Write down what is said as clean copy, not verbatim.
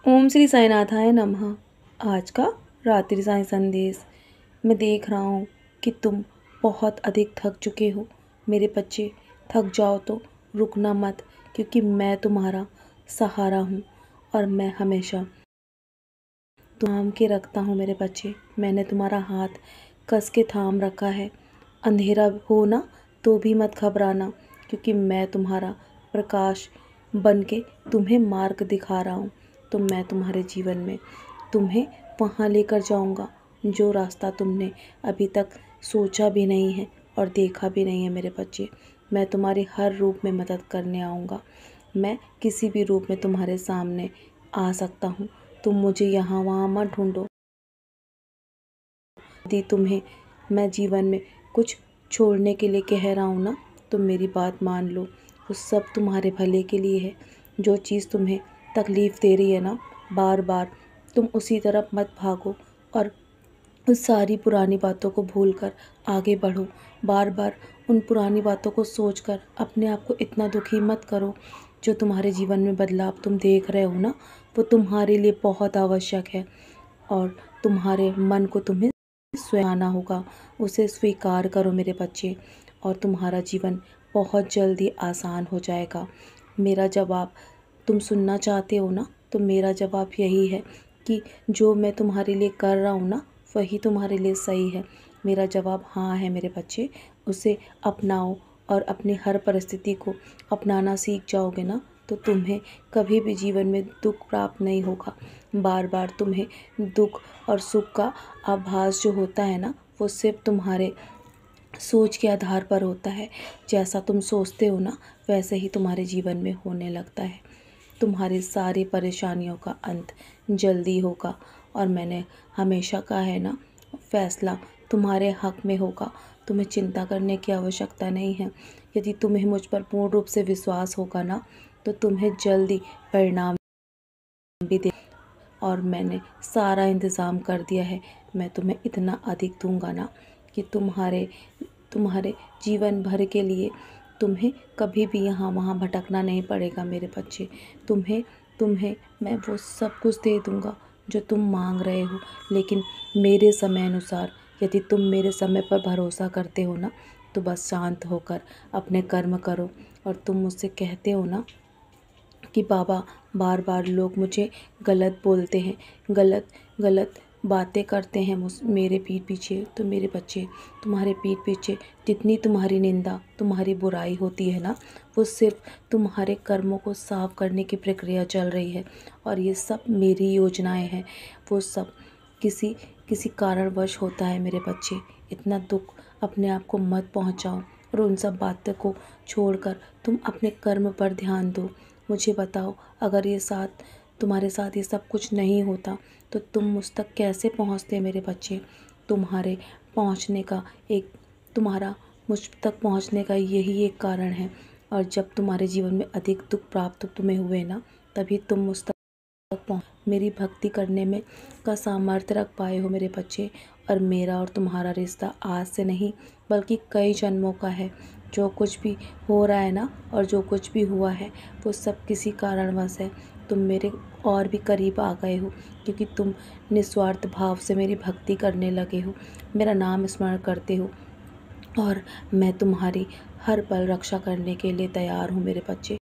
ओम श्री साईनाथाय नमः। आज का रात्रि साईं संदेश। मैं देख रहा हूँ कि तुम बहुत अधिक थक चुके हो मेरे बच्चे। थक जाओ तो रुकना मत, क्योंकि मैं तुम्हारा सहारा हूँ और मैं हमेशा थाम के रखता हूँ मेरे बच्चे। मैंने तुम्हारा हाथ कस के थाम रखा है। अंधेरा हो ना तो भी मत घबराना, क्योंकि मैं तुम्हारा प्रकाश बन के तुम्हें मार्ग दिखा रहा हूँ। तो मैं तुम्हारे जीवन में तुम्हें वहाँ लेकर जाऊँगा जो रास्ता तुमने अभी तक सोचा भी नहीं है और देखा भी नहीं है मेरे बच्चे। मैं तुम्हारे हर रूप में मदद करने आऊँगा। मैं किसी भी रूप में तुम्हारे सामने आ सकता हूँ। तुम मुझे यहाँ वहाँ मत ढूंढो। यदि तुम्हें मैं जीवन में कुछ छोड़ने के लिए कह रहा हूँ ना, तो मेरी बात मान लो। वो सब तुम्हारे भले के लिए है। जो चीज़ तुम्हें तकलीफ़ दे रही है ना, बार बार तुम उसी तरफ मत भागो और उस सारी पुरानी बातों को भूलकर आगे बढ़ो। बार बार उन पुरानी बातों को सोचकर अपने आप को इतना दुखी मत करो। जो तुम्हारे जीवन में बदलाव तुम देख रहे हो ना, वो तुम्हारे लिए बहुत आवश्यक है और तुम्हारे मन को तुम्हें स्वयं आना होगा। उसे स्वीकार करो मेरे बच्चे, और तुम्हारा जीवन बहुत जल्दी आसान हो जाएगा। मेरा जवाब तुम सुनना चाहते हो ना, तो मेरा जवाब यही है कि जो मैं तुम्हारे लिए कर रहा हूँ ना, वही तुम्हारे लिए सही है। मेरा जवाब हाँ है मेरे बच्चे। उसे अपनाओ और अपनी हर परिस्थिति को अपनाना सीख जाओगे ना, तो तुम्हें कभी भी जीवन में दुख प्राप्त नहीं होगा। बार बार तुम्हें दुख और सुख का आभास जो होता है ना, वो सिर्फ तुम्हारे सोच के आधार पर होता है। जैसा तुम सोचते हो ना, वैसे ही तुम्हारे जीवन में होने लगता है। तुम्हारी सारी परेशानियों का अंत जल्दी होगा, और मैंने हमेशा कहा है ना, फैसला तुम्हारे हक में होगा। तुम्हें चिंता करने की आवश्यकता नहीं है। यदि तुम्हें मुझ पर पूर्ण रूप से विश्वास होगा ना, तो तुम्हें जल्दी परिणाम भी दे। और मैंने सारा इंतज़ाम कर दिया है। मैं तुम्हें इतना अधिक दूंगा ना कि तुम्हारे तुम्हारे जीवन भर के लिए तुम्हें कभी भी यहाँ वहाँ भटकना नहीं पड़ेगा मेरे बच्चे। तुम्हें तुम्हें मैं वो सब कुछ दे दूँगा जो तुम मांग रहे हो, लेकिन मेरे समय अनुसार। यदि तुम मेरे समय पर भरोसा करते हो ना, तो बस शांत होकर अपने कर्म करो। और तुम मुझसे कहते हो ना कि बाबा, बार बार लोग मुझे गलत बोलते हैं, गलत गलत बातें करते हैं मेरे पीठ पीछे। तो मेरे बच्चे, तुम्हारे पीठ पीछे जितनी तुम्हारी निंदा, तुम्हारी बुराई होती है ना, वो सिर्फ तुम्हारे कर्मों को साफ करने की प्रक्रिया चल रही है। और ये सब मेरी योजनाएं हैं। वो सब किसी किसी कारणवश होता है मेरे बच्चे। इतना दुख अपने आप को मत पहुंचाओ, और उन सब बातों को छोड़कर तुम अपने कर्म पर ध्यान दो। मुझे बताओ, अगर तुम्हारे साथ ये सब कुछ नहीं होता, तो तुम मुझ तक कैसे पहुँचते मेरे बच्चे। तुम्हारे पहुँचने का एक तुम्हारा मुझ तक पहुँचने का यही एक कारण है। और जब तुम्हारे जीवन में अधिक दुख प्राप्त तुम्हें हुए ना, तभी तुम मुझ तक मेरी भक्ति करने में का सामर्थ्य रख पाए हो मेरे बच्चे। और मेरा और तुम्हारा रिश्ता आज से नहीं, बल्कि कई जन्मों का है। जो कुछ भी हो रहा है ना, और जो कुछ भी हुआ है, वो सब किसी कारणवश है। तुम मेरे और भी करीब आ गए हो, क्योंकि तुम निस्वार्थ भाव से मेरी भक्ति करने लगे हो, मेरा नाम स्मरण करते हो। और मैं तुम्हारी हर पल रक्षा करने के लिए तैयार हूँ मेरे बच्चे।